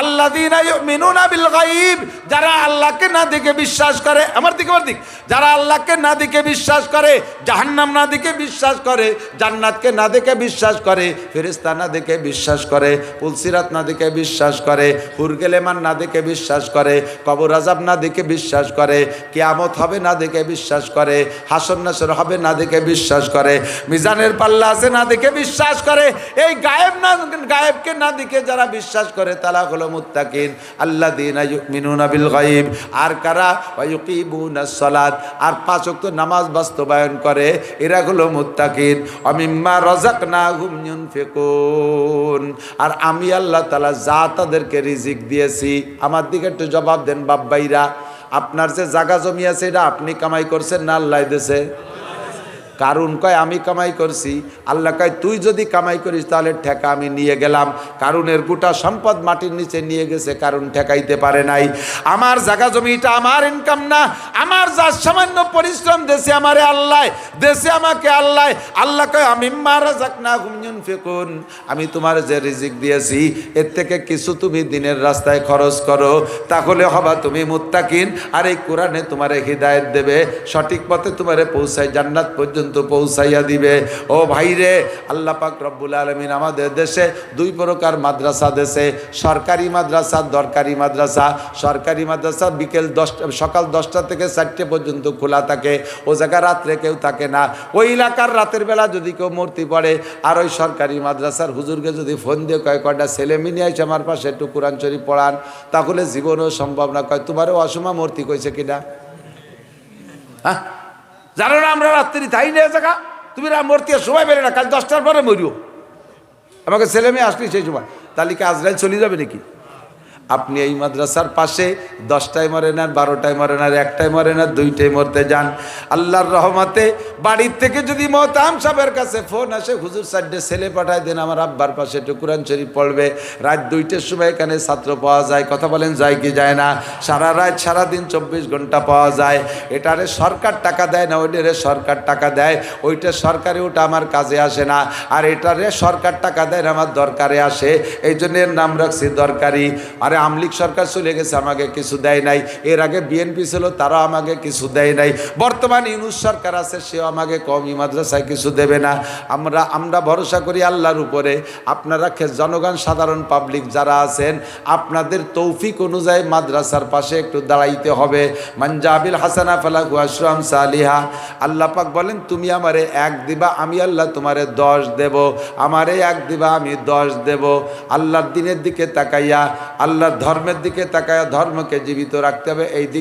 আল্লাযীনা ইউমিনুনা বিল গায়ব, যারা আল্লাহকে না দেখে বিশ্বাস করে, আমার দিক যারা আল্লাহকে না দেখে বিশ্বাস করে, জাহান্নাম না দেখে বিশ্বাস করে, জান্নাতকে না দেখে বিশ্বাস করে, ফেরেশতা না দেখে বিশ্বাস করে, পুলসিরাত না দেখে বিশ্বাস করে, হুরগেলেমান না দেখে বিশ্বাস করে, কবর আযাব না দেখে বিশ্বাস করে, কিয়ামত হবে না দেখে বিশ্বাস করে, হাসর নাসর হবে না দেখে বিশ্বাস করে, মিজানের পাল্লা আছে না দেখে বিশ্বাস করে, এই গায়েবকে না দেখে যারা বিশ্বাস করে তারা হলো মুত্তাকিন। আল্লাযীনা ইউমিনুনা বিল গায়ব, আর কারা? ওয়া ইউকিমুনাস সালাত, আর 5 ওয়াক্ত নামাজ বাস্তবায়ন করে, এরা হলো মুত্তাকিন। ওয়া মিম্মা রাযাকনাহুম ইউনফিকুন, আর আমি আল্লাহ তাআলা যা তাদেরকে রিজিক দিয়েছি, আমার দিকে একটু জবাব দেন বাপ্পাইরা। আপনার যে জায়গা জমি আছে এটা আপনি কামাই করছেন না আল্লাহ দিয়েছে? কারণ কয় আমি কামাই করছি, আল্লাহ কয় তুই যদি কামাই করিস তাহলে ঠেকা আমি নিয়ে গেলাম। কারণের গোটা সম্পদ মাটির নিচে নিয়ে গেছে, কারণ ঠেকাইতে পারে নাই। আমার জায়গা জমিটা আমার ইনকাম না, আমার যা সামান্য পরিশ্রম দেশে আমারে আল্লাহ, দেশে আমাকে আল্লাহ। আল্লাহ কয় আমি রাযাকনাহুম ইউনফিকুন, আমি তোমার যে রিজিক দিয়েছি এর থেকে কিছু তুমি দিনের রাস্তায় খরচ করো, তাহলে হবা তুমি মুত্তাকিন। আর এই কোরআনে তোমারে হিদায়াত দেবে, সঠিক পথে তোমারে পৌঁছায়, জান্নাত পর্যন্ত পৌঁছাইয়া দিবে। ও ভাইরে, আল্লাহ পাক রব্বুল আলামিন আমাদের দেশে 2 প্রকার মাদ্রাসা দেশে, সরকারি মাদ্রাসা, দরকারি মাদ্রাসা। সরকারি মাদ্রাসা সকাল 10টা থেকে 4টে পর্যন্ত খোলা থাকে, ও জায়গা রাত্রে কেউ থাকে না। ওই এলাকার রাতের বেলা যদি কেউ মূর্তি পড়ে, আর ওই সরকারি মাদ্রাসার হুজুরকে যদি ফোন দিয়ে কয় কয়টা ছেলে মিলে এসে আমার পাশে একটু কোরআন শরীফ পড়ান, তাহলে জীবনও সম্ভব না। কয় তোমারও অসমা মূর্তি কইছে কিনা? হ্যাঁ, জানো না আমরা রাত্রি তাই নিয়ে জায়গা, তুমি মূর্তি সময় বেরো না, কাল 10টার পরে মরিও। আমাকে ছেলে মেয়ে আসলি সেই সময়, তাহলে কি আজরাইল চলে যাবে নাকি? আপনি এই মাদ্রাসার পাশে 10টায় মরেন আর 12টায় মরেন আর 1টায় মরেন আর 2টায় মরতে যান, আল্লাহর রহমতে বাড়ির থেকে যদি মোহতাম সাহেবের কাছে ফোন আসে, হুজুর 4টে ছেলে পাঠায় দেন আমার আব্বার পাশে একটু কোরআন শরীফ পড়বে, রাত 2টার সময় এখানে ছাত্র পাওয়া যায়। কথা বলেন যায় কি যায় না? সারা রাত সারাদিন 24 ঘন্টা পাওয়া যায়। এটারে সরকার টাকা দেয় না, ওইটারে সরকার টাকা দেয়, ওইটা সরকারি, ওটা আমার কাজে আসে না। আর এটারে সরকার টাকা দেয় না, আমার দরকারে আসে, এই জন্য এর নাম রাখছি দরকারি। আর আমলিক সরকার চলে গেছে, আমাকে কিছু দেয় নাই। এর আগে বিএনপি ছিল, তারাও আমাকে কিছু দেয় নাই। বর্তমান ইউনূস সরকার আছে, সেও আমাকে কওমি মাদ্রাসায় কিছু দেবে না। আমরা ভরসা করি আল্লাহর উপরে। আপনারা জনগণ, সাধারণ পাবলিক যারা আছেন, আপনাদের তৌফিক অনুযায়ী মাদ্রাসার পাশে একটু দাঁড়াইতে হবে। মানজাবিল হাসানা ফালাহু আশরু আমসালিহা, আল্লাহ পাক বলেন তুমি আমারে 1 দিবা, আমি আল্লাহ তোমারে 10 দেব। আমারে 1 দিবা, আমি 10 দেব। আল্লাহর দিনের দিকে তাকাইয়া, আল্লাহর ধর্মের দিকে তাকায়া ধর্মকে জীবিত রাখতে হবে, এই দিকে